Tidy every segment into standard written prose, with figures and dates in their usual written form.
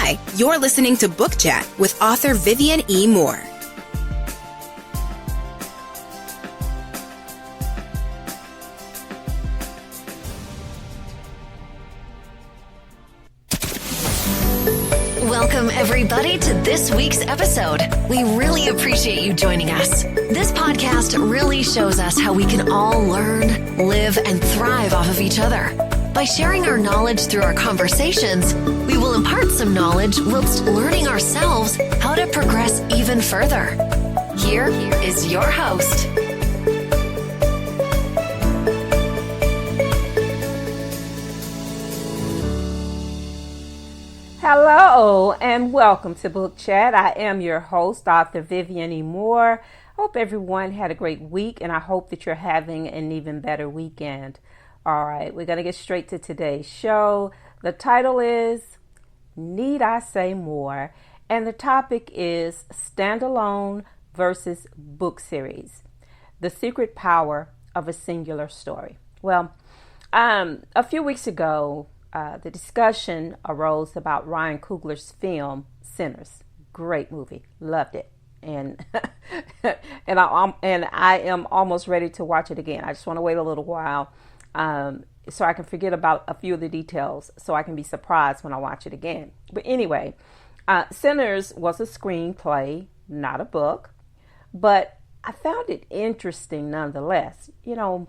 Hi, you're listening to Book Chat with author Vivian E. Moore. Welcome, everybody, to this week's episode. We really appreciate you joining us. This podcast really shows us how we can all learn, live, and thrive off of each other. By sharing our knowledge through our conversations, we will impart some knowledge whilst learning ourselves how to progress even further. Here is your host. Hello and welcome to Book Chat. I am your host, Author Vivian E. Moore. Hope everyone had a great week, and I hope that you're having an even better weekend. All right, we're going to get straight to today's show. The title is Need I Say More? And the topic is standalone versus book series. The secret power of a singular story. Well, a few weeks ago, the discussion arose about Ryan Coogler's film Sinners. Great movie, loved it, and and I am almost ready to watch it again. I just want to wait a little while so I can forget about a few of the details, so I can be surprised when I watch it again. But anyway, Sinners was a screenplay, not a book, but I found it interesting nonetheless. You know,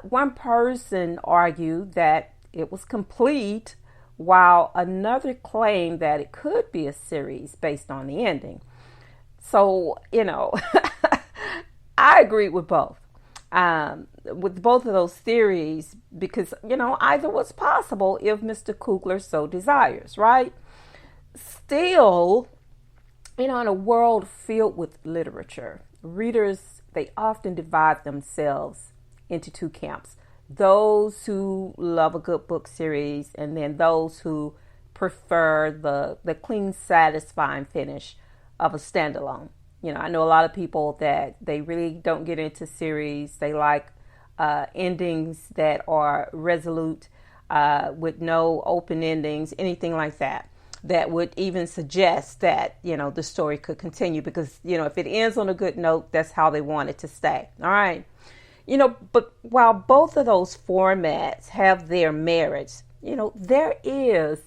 one person argued that it was complete, while another claimed that it could be a series based on the ending. So, you know, I agreed with both of those theories because, you know, either was possible if Mr. Coogler so desires, right? Still, you know, in a world filled with literature, readers, they often divide themselves into two camps. Those who love a good book series, and then those who prefer the clean, satisfying finish of a standalone. You know, I know a lot of people that they really don't get into series. They like endings that are resolute, with no open endings, anything like that, that would even suggest that, you know, the story could continue because, you know, if it ends on a good note, that's how they want it to stay. All right. You know, but while both of those formats have their merits, you know, there is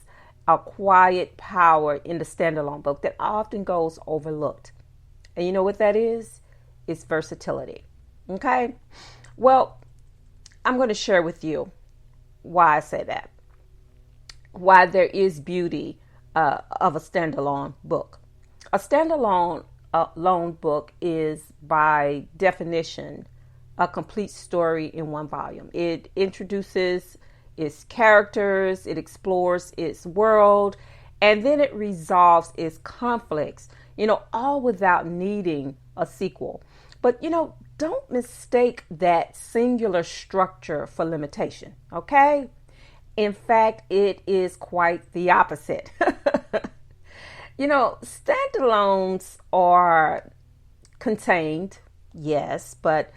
a quiet power in the standalone book that often goes overlooked. And you know what that is? It's versatility. Okay? Well, I'm going to share with you why I say that. Why there is beauty of a standalone book. A standalone lone book is, by definition, a complete story in one volume. It introduces its characters, it explores its world, and then it resolves its conflicts, you know, all without needing a sequel. But, you know, don't mistake that singular structure for limitation, okay? In fact, it is quite the opposite. You know, standalones are contained, yes, but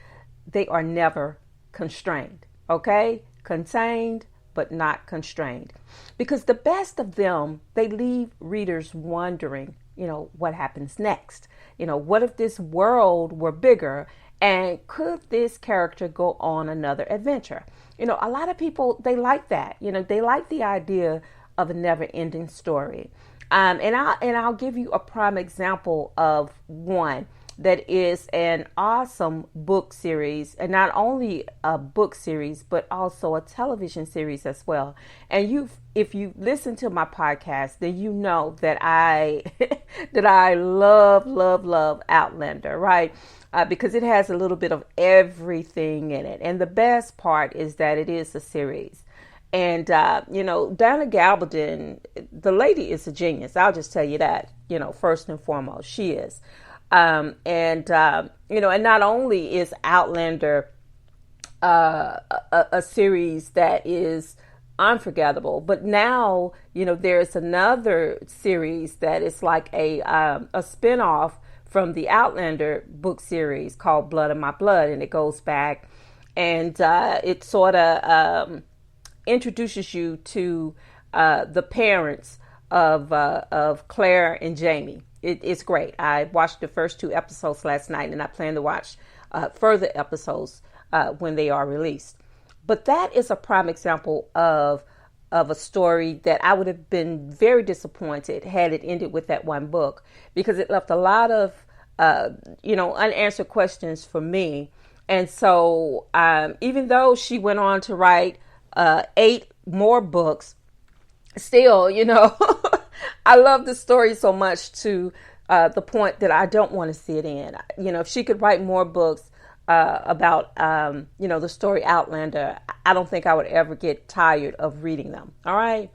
they are never constrained, okay? Contained, but not constrained. Because the best of them, they leave readers wondering, you know, what happens next? You know, what if this world were bigger? And could this character go on another adventure? You know, a lot of people, they like that. You know, they like the idea of a never-ending story. And I'll give you a prime example of one that is an awesome book series, and not only a book series, but also a television series as well. And if you listen to my podcast, then you know that I love Outlander, right? Because it has a little bit of everything in it. And the best part is that it is a series. And, you know, Dana Gabaldon, the lady is a genius. I'll just tell you that, you know, first and foremost, she is. You know, and not only is Outlander a series that is unforgettable, but now, you know, there's another series that is like a spinoff from the Outlander book series called Blood of My Blood, and it goes back and it sort of introduces you to the parents of Claire and Jamie. It's great. I watched the first 2 episodes last night, and I plan to watch further episodes when they are released. But that is a prime example of a story that I would have been very disappointed had it ended with that one book, because it left a lot of unanswered questions for me. And so even though she went on to write 8 more books, still, I love the story so much to the point that I don't want to see it end. If she could write more books about, the story Outlander, I don't think I would ever get tired of reading them. All right.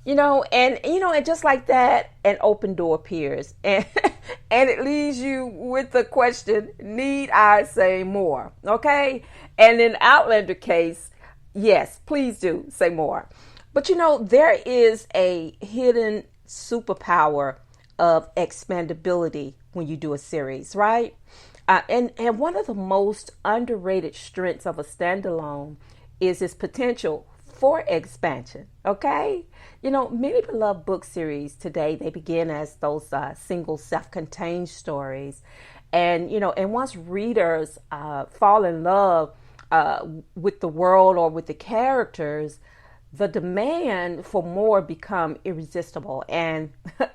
And just like that, an open door appears, and it leaves you with the question, need I say more? Okay. And in Outlander case, yes, please do say more. But there is a hidden superpower of expandability when you do a series, right? And one of the most underrated strengths of a standalone is its potential for expansion. Okay, many beloved book series today, they begin as those single self-contained stories, and once readers fall in love with the world or with the characters, the demand for more become irresistible, and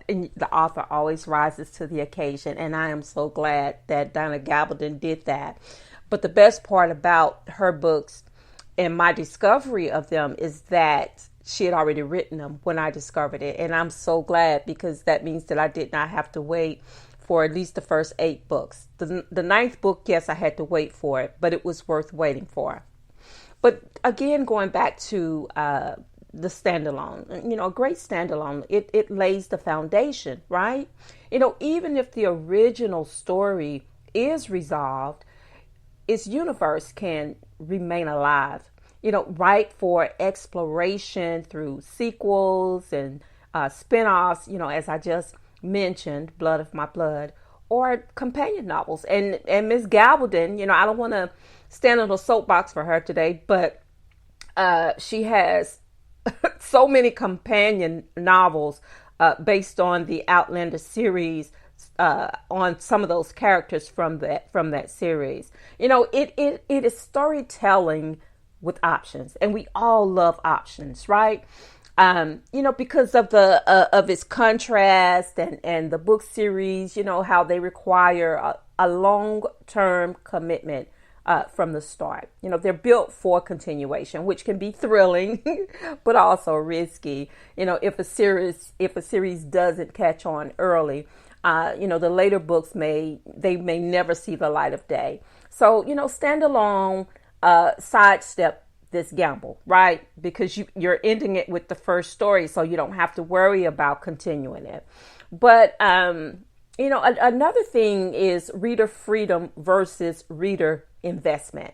the author always rises to the occasion. And I am so glad that Donna Gabaldon did that. But the best part about her books and my discovery of them is that she had already written them when I discovered it. And I'm so glad, because that means that I did not have to wait for at least the first 8 books. The 9th book, yes, I had to wait for it, but it was worth waiting for. But again, going back to the standalone, a great standalone, it lays the foundation, right? Even if the original story is resolved, its universe can remain alive, ripe for exploration through sequels and spinoffs, as I just mentioned, Blood of My Blood, or companion novels. And Miss Gabaldon, I don't want to stand on a soapbox for her today, but she has so many companion novels based on the Outlander series, on some of those characters from that series. It is storytelling with options, and we all love options, right? Because of of its contrast and the book series, how they require a long-term commitment from the start. They're built for continuation, which can be thrilling, but also risky. If a series doesn't catch on early, the later books may never see the light of day. So, standalone sidestep this gamble, right? Because you're ending it with the first story, so you don't have to worry about continuing it. But another thing is reader freedom versus reader investment.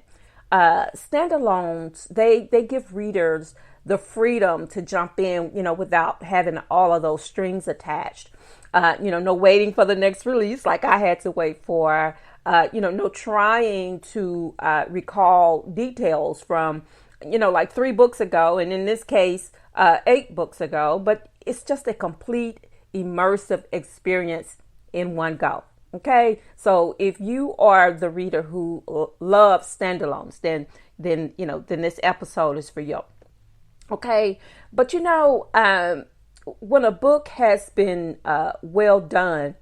Standalones, they give readers the freedom to jump in, without having all of those strings attached. No waiting for the next release like I had to wait for. No trying to recall details from, like 3 books ago, and in this case, 8 books ago. But it's just a complete immersive experience in one go. Okay, so if you are the reader who loves standalones, then this episode is for you. Okay, but when a book has been well done,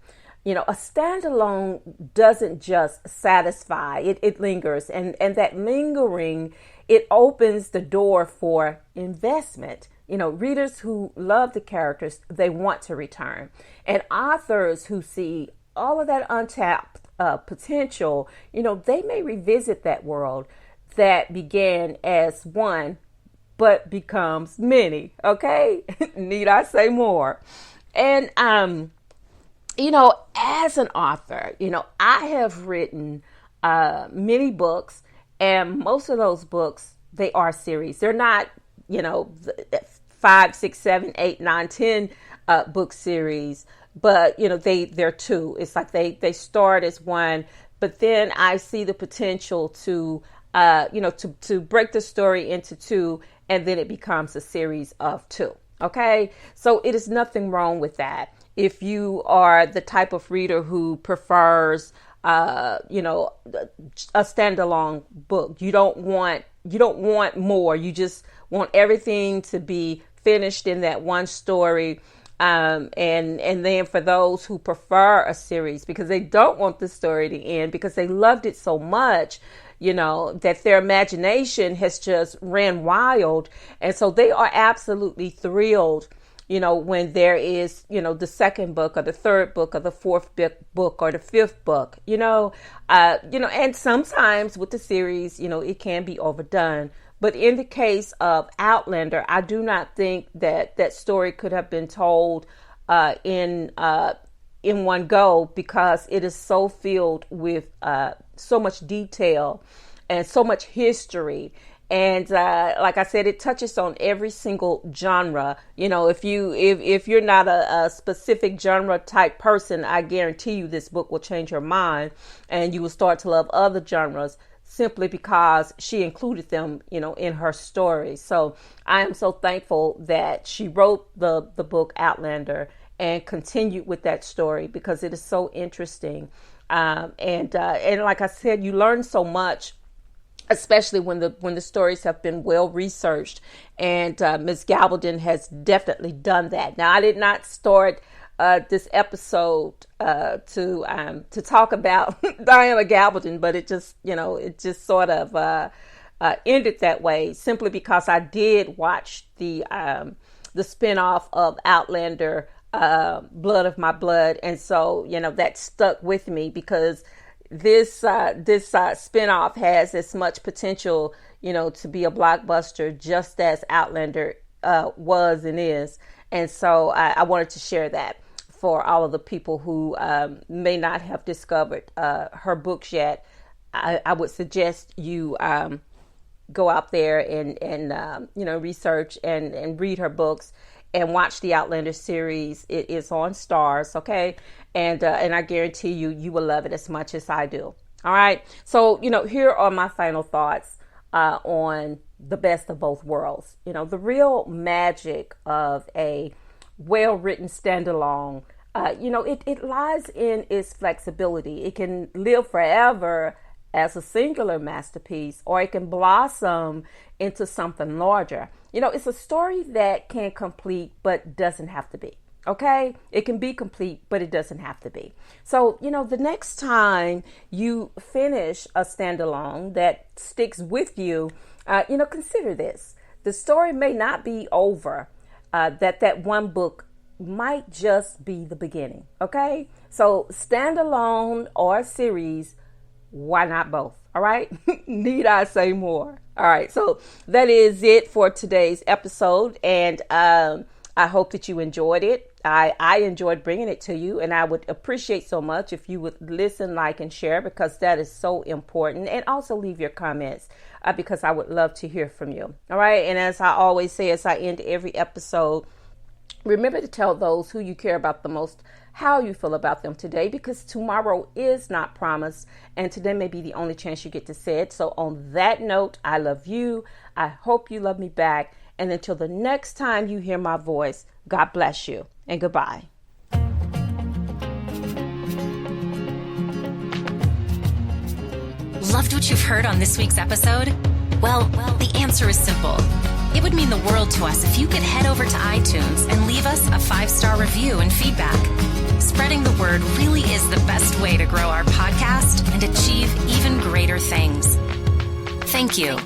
a standalone doesn't just satisfy, it lingers, and that lingering, it opens the door for investment. Readers who love the characters, they want to return, and authors who see all of that untapped potential, they may revisit that world that began as one but becomes many. Okay, need I say more? And as an author, I have written many books, and most of those books, they are series. They're not 5, 6, 7, 8, 9, 10 book series, but they're 2. It's like they start as one, but then I see the potential to to break the story into 2, and then it becomes a series of 2. Okay, so it is nothing wrong with that. If you are the type of reader who prefers, a standalone book, you don't want more. You just want everything to be finished in that one story. And then for those who prefer a series because they don't want the story to end because they loved it so much, that their imagination has just ran wild. And so they are absolutely thrilled, when there is, the second book or the third book or the fourth book or the fifth book, and sometimes with the series, it can be overdone. But in the case of Outlander, I do not think that story could have been told in one go because it is so filled with so much detail and so much history. And like I said, it touches on every single genre. If you're not a specific genre type person, I guarantee you this book will change your mind and you will start to love other genres simply because she included them, in her story. So I am so thankful that she wrote the book Outlander and continued with that story because it is so interesting. And like I said, you learn so much, especially when the stories have been well researched. And Ms. Gabaldon has definitely done that. Now, I did not start this episode to talk about Diana Gabaldon, but it just sort of ended that way simply because I did watch the spinoff of Outlander, Blood of My Blood, and so that stuck with me because this spinoff has as much potential to be a blockbuster just as Outlander was and is, and so I wanted to share that for all of the people who may not have discovered her books yet. I would suggest you go out there and research and read her books and watch the Outlander series. It is on Stars, okay? And I guarantee you will love it as much as I do. All right. So, here are my final thoughts on The Best of Both Worlds. The real magic of a well-written standalone, it lies in its flexibility. It can live forever as a singular masterpiece, or it can blossom into something larger. It's a story that can complete, but doesn't have to be. Okay? It can be complete, but it doesn't have to be. So, the next time you finish a standalone that sticks with you, consider this. The story may not be over. That one book might just be the beginning. Okay? So, standalone or series, why not both? All right. Need I say more? All right. So that is it for today's episode. And I hope that you enjoyed it. I enjoyed bringing it to you, and I would appreciate so much if you would listen, like, and share, because that is so important. And also leave your comments because I would love to hear from you. All right. And as I always say, as I end every episode, remember to tell those who you care about the most how you feel about them today, because tomorrow is not promised, and today may be the only chance you get to say it. So on that note, I love you. I hope you love me back. And until the next time you hear my voice, God bless you and goodbye. Loved what you've heard on this week's episode? Well, the answer is simple. It would mean the world to us if you could head over to iTunes and leave us a 5-star review and feedback. Spreading the word really is the best way to grow our podcast and achieve even greater things. Thank you.